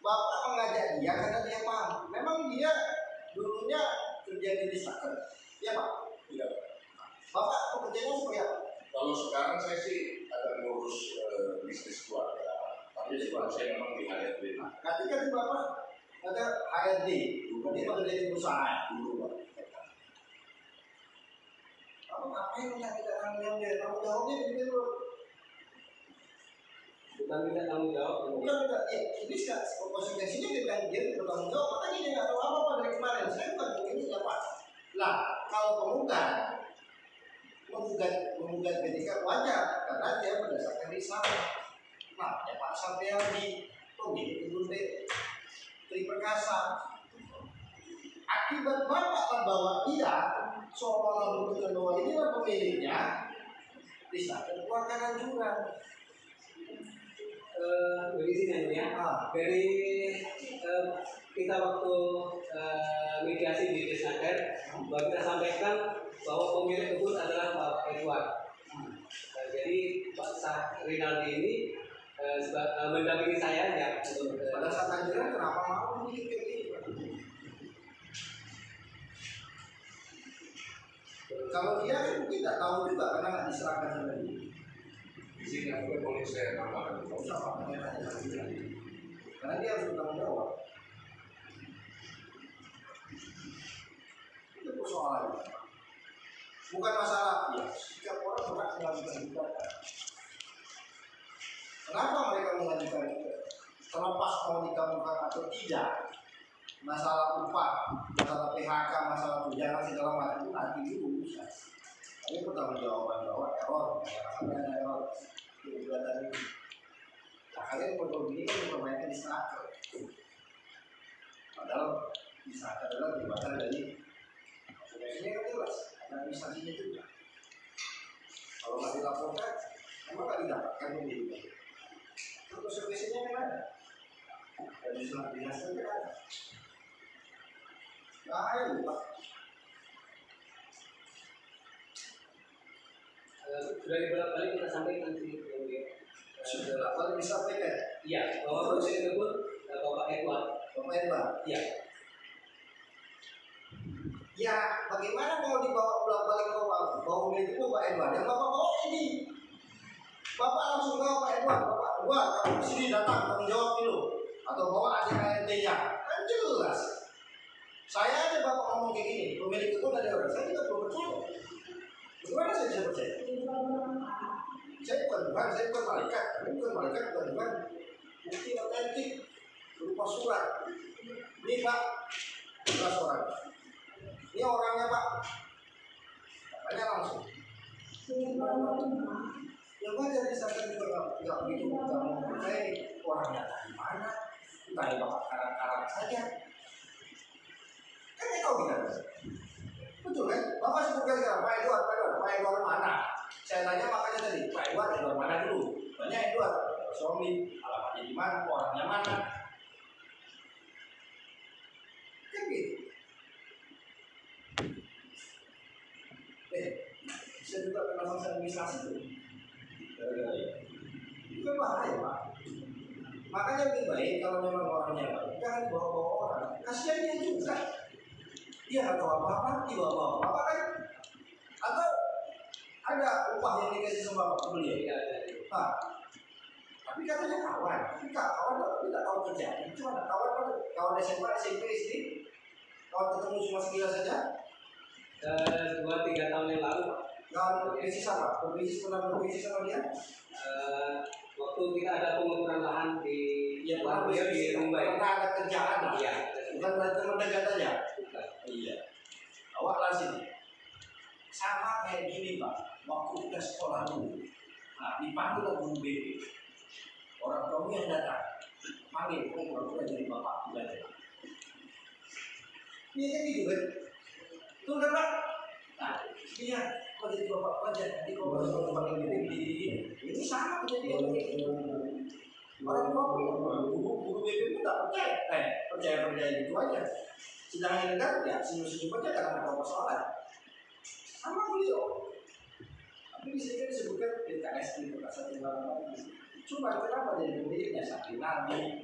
Bapak mengajak dia karena dia paham. Memang dia dulunya kerja di Disnaker. Ya Pak? Iya. Bapak pekerjaannya seperti apa? Kalau sekarang saya sih ada ngurus bisnis keluarga. Tapi sekarang saya memang di HRD. Ketika di Bapak ada HRD, dia bekerja di perusahaan dulu Pak. Kamu ngapain minta kita tanggung jawab? Tanggung jawabnya begitu. Bukan minta tanggung jawab. Bukan minta, ini konsekuensinya dia bilang dia bertanggung jawab. Makanya dia nggak tahu apa-apa dari kemarin. Saya bukan begini siapa. Lah, kalau penggugat menggugat ketika wajar karena dia berdasarkan risalah. Nah, ya Pak Satriadi, pemilik kebun Tri Perkasa. Akibat Bapak membawa dia seolah-olah menunjukkan bahwa inilah pemiliknya, bisa keluarkan anjuran. Begini ya, dari kita waktu mediasi di Disnaker, bahwa kita sampaikan bahwa pemilik kebun adalah Pak Edward. Jadi Pak Rinaldi ini mendampingi saya ya. Pada saat anjuran kenapa mau bikin kayak gini? Kalau dia kan tidak tahu juga karena nggak diserahkan sama dia. Di sini aku boleh saya tambahkan. Nggak usah Pak, karena dia harus bertanggung jawab. Itu persoalannya. Bukan masalah ya, setiap orang berhak mengajukan gugatan. Kenapa mereka mengajukan itu? Terlepas mau dikabulkan atau tidak, masalah upah, masalah PHK, masalah tunjangan segala macam itu nanti dulu bisa. Tapi pertanggungjawaban bahwa error, sampai ada error gugatan ini. Nah, kalian bodoh ini kan mempermainkan Disnaker. Padahal Disnaker adalah jabatan dari konsekuensinya kan jelas, ada administrasinya juga. Kalau nggak dilaporkan, emang nggak didapatkan pemiliknya. Terus konsekuensinya kan ada. Dan Disnaker kan ada. Bahaya lupa. Sudah dibolak-balik kita sampaikan sih. Sudah kali disampaikan. Iya, bahwa pemilik kebun Bapak Edward. Bapak Edward. Iya. Ya, bagaimana mau dibawa bolak-balik ke bawa pemilik itu Pak Edward? Yang Bapak bawa ini. Bapak langsung bawa Pak Edward. Bapak, wah, kamu sini datang tanggung jawab dulu. Atau bawa adik HRD-nya. Kan jelas. Saya aja Bapak ngomong kayak gini, pemilik itu ada orang. Saya tidak perlu percaya. Bagaimana saya bisa percaya? Saya bukan Tuhan, saya bukan malaikat, bukan Tuhan. Bukti otentik berupa surat. Ini Pak, jelas orang. Ini orangnya Pak. Katanya langsung. Yang wajar disangka juga nggak begitu, nggak mau percaya orangnya dari mana? Tanya Bapak karak-karak saja. Kan saya tahu kita. Betul kan? Bapak sebutkan sekarang Pak Edward mana? Saya tanya makanya tadi, Pak Edward mana dulu? Banyak Edward, suami, alamatnya di mana, orangnya mana? Kan gitu. Saya juga kena masalah administrasi tuh. Itu kan bahaya Pak. Makanya lebih baik kalau memang orangnya baik, jangan bawa-bawa orang. Kasihan dia juga. Dia nggak tahu apa-apa, dibawa-bawa apa kan? Atau ada upah yang dikasih sama beliau? Nah, tapi katanya kawan, tapi kawan tapi tak tahu kerjaan. Cuma kawan SMA, SMP, SD, kawan ketemu cuma sekilas saja. 2-3 tahun yang lalu, Pak. Kawan berbisnis apa? Berbisnis pernah berbisnis sama dia? Waktu waktu kita ada pengukuran lahan di Ya, lahan beliau di Rumbai. pernah ada kerjaan lah. Iya. Bukan berarti mendekat aja. Bukan. Iya. Awak lah sini. Sama kayak gini Pak. Waktu kita sekolah dulu. Nah, dipanggil lah guru BP. Orang kamu yang datang. Panggil, pura-pura jadi bapak belajar. Iya kan gitu kan? Tuh kan Pak? Nah, iya. Kau jadi bapak belajar. Nanti kau baru panggil BP gini-gini. Ini sama kejadian. Orang tua guru BP pun tak percaya gitu aja. Sedangkan negara ya senyum-senyum aja karena ada persoalan. Sama beliau. Tapi di sini disebutkan PKS di Perkasa Tunggal. Cuma kenapa jadi pemiliknya Sakti Nabi?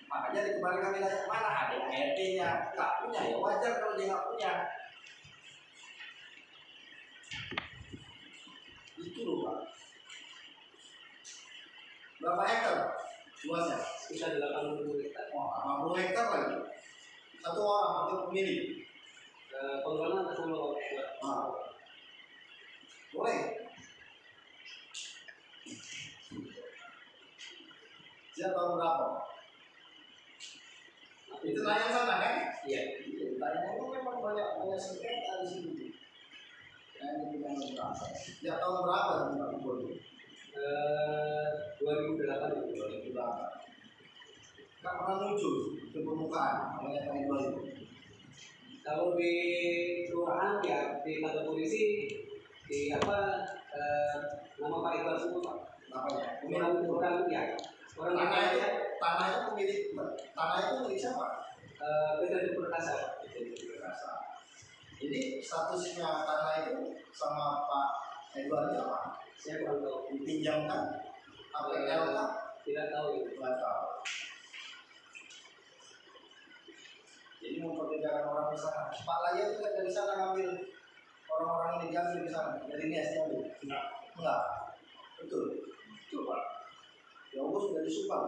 Makanya dikembalikan wilayah mana ada RT-nya, tak punya ya wajar kalau dia nggak punya. Itu loh Pak. Berapa hektar luasnya? Sekitar 80 hektar. Wah, 80 hektar lagi. Satu orang untuk pemilik. Pengelolaan atas nama Bapak Edward. Nah, boleh. Siapa tahun berapa? Itu nanya sana kan? Iya. Tanya itu memang banyak sengketa di sini. Yang bilang berapa? Sejak tahun berapa Pak Gubernur? 2008. 2008. Nggak pernah muncul ke permukaan namanya Pak Edward itu. Kalau di kelurahan ya di kantor polisi di apa nama Pak Edward semua Pak. Namanya. Orang ya. Orang Tanah itu pemilik tanah itu milik siapa? PT Perkasa. Berasa. Jadi statusnya tanah itu sama Pak Edward itu apa? Saya kurang tahu. Dipinjamkan? APL kan? Tidak tahu itu. Tidak tahu. Jadi memperkerjakan orang di sana. Pak Laya itu kan dari sana ngambil orang-orang ini diambil di sana. Dari Nias diambil. Enggak. Betul. Betul Pak. Ya Allah sudah disumpah.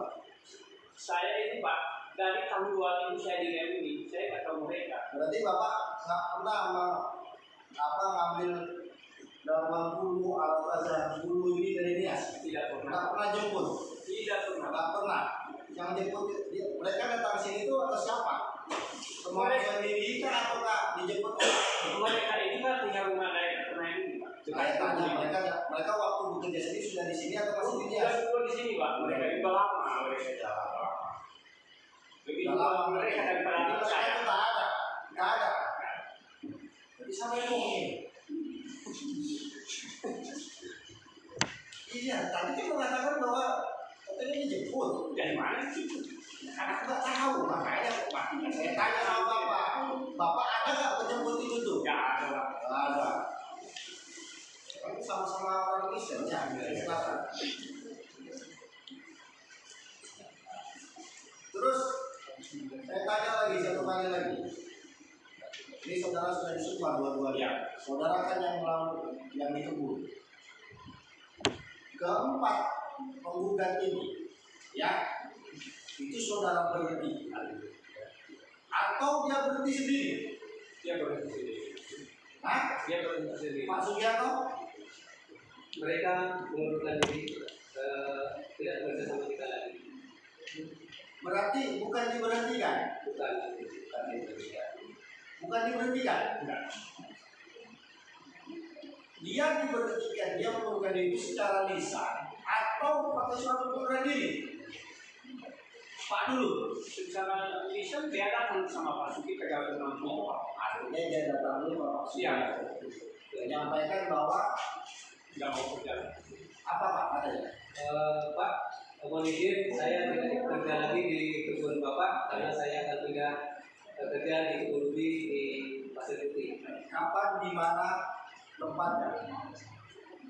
Saya ini Pak, dari tahun 2000 saya di REM ini, saya nggak tahu mereka. Berarti Bapak nggak pernah ngambil dalam bulu alat azhar bulu ini dari Nias. Tidak pernah. Nggak pernah jemput. Tidak pernah. Nggak pernah. Yang jemput mereka datang sini itu atas siapa? Kemauan diri atau nggak dijemput? Mereka ini kan punya rumah daerah pernah ini Pak. Saya tanya mereka waktu bekerja sini sudah di sini atau masih di Nias? Sudah di sini Pak, mereka itu lama mereka. Begitu mereka daripada saya. Itu nggak ada. Jadi sama yang ngomongin. Iya, tadi kan mengatakan bahwa katanya dijemput. Dari mana sih? Karena aku nggak tahu, makanya Pak. Saya tanya sama Bapak. Bapak ada nggak penjemput itu tuh? Nggak ada Pak. Nggak ada. Kamu sama-sama orang Kristen ya? Silakan. Terus saya tanya lagi satu kali lagi. Ini saudara sudah disumpah dua-duanya. Ya. Saudara kan yang dikebun. Keempat penggugat ini, ya, itu saudara berhenti. Atau dia berhenti sendiri? Dia berhenti sendiri. Hah? Dia berhenti sendiri. Pak Sugiarto? Mereka mengundurkan diri tidak bekerja sama kita lagi. Berarti bukan diberhentikan? Bukan. Bukan diberhentikan? Enggak. Dia diberhentikan, dia mengundurkan diri secara lisan atau pakai surat pengunduran diri? Pak dulu. Secara lisan dia datang sama Pak Suki ke Jawa Tengah. Artinya dia datang dulu Pak Iya. menyampaikan bahwa Nggak mau kerja. apa Pak katanya? Pak, mohon izin saya tidak bekerja lagi di kebun Bapak karena saya akan pindah bekerja di kebun di Pasir Putih. Kapan, di mana, tempatnya?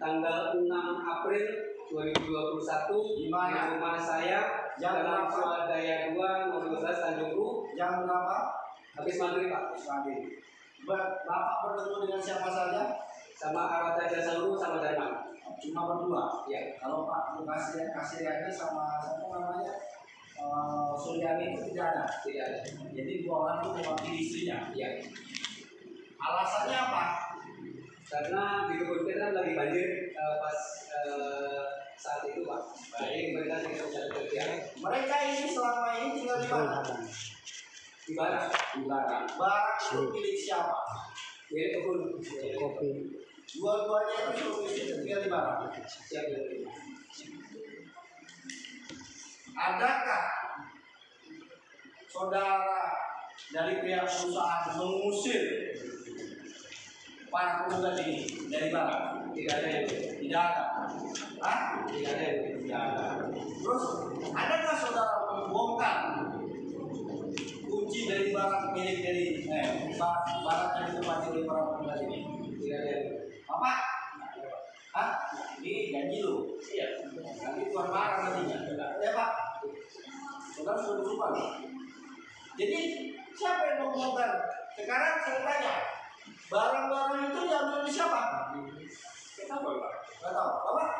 Tanggal 6 April 2021 Di mana? di rumah saya Jam Jalan berapa? Swadaya 2 nomor 12 Tanjung Ru. Jam berapa? Habis maghrib Pak, Pagi. Bapak bertemu dengan siapa saja? sama Arawata Jasauru sama Darman. Cuma berdua. Ya, Kalau Pak Kasiriani sama siapa namanya Suryani itu tidak ada. tidak ada. Jadi dua orang itu mewakili istrinya. Ya, Alasannya apa? karena di kebun kita kan lagi banjir pas saat itu Pak. Jadi mereka tidak bisa bekerja Mereka ini selama ini tinggal di mana? di barat. Barak itu milik siapa? Jadi kebun Kopi. Dua-duanya itu tinggal di barak. siap dari Adakah saudara dari pihak perusahaan mengusir para petugas ini dari barak? tidak ada yang Tidak ada. Hah? tidak ada yang Tidak ada. Terus, adakah saudara membongkar kunci dari barang milik dari barang yang ditempati oleh para petugas ini? tidak ada yang Bapak? Hah? Ini gaji lu? Iya. Nanti tuan marah nantinya. Ya Pak? Saudara sudah bersumpah loh. Jadi, siapa yang membongkar? Sekarang saya tanya, barang-barang itu diambil oleh siapa? kita tahu Pak. Gak tahu. Bapak?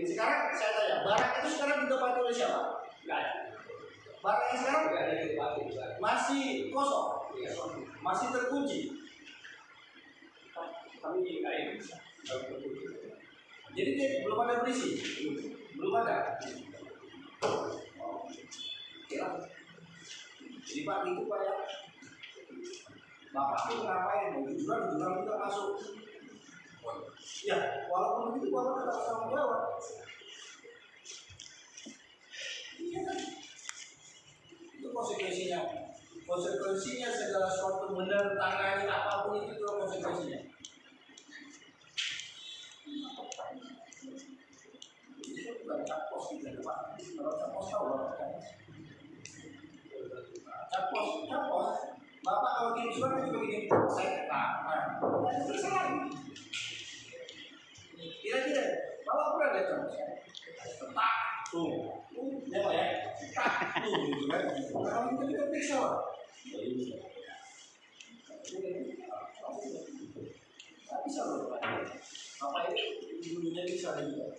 Sekarang saya tanya, barang itu sekarang ditempati oleh siapa? Tidak ada. Barang yang sekarang Tidak ada yang dipakai Pak. masih kosong, Iya. masih terkunci. Kami tidak bisa. Jadi dia belum ada berisi, belum ada. Ya. Jadi Pak itu Pak ya, Bapak itu ngapain? Mau jujuran juga masuk. Ya, walaupun begitu Bapak tetap tanggung jawab. Iya kan? Itu konsekuensinya. Konsekuensinya segala sesuatu menentangani apapun itu konsekuensinya. Itu bukan capos gitu Pak. Kalau capos tahu Bapak. Capos. Bapak kalau kirim surat itu begini, saya tak. Selesai. Kira-kira, Bapak pernah lihat capos? Tak. Tuh, ya Pak ya. Tak. Tuh, gitu kan. Kalau kita periksa Pak. Tak bisa loh Pak. Bapak ini dulunya bisa juga.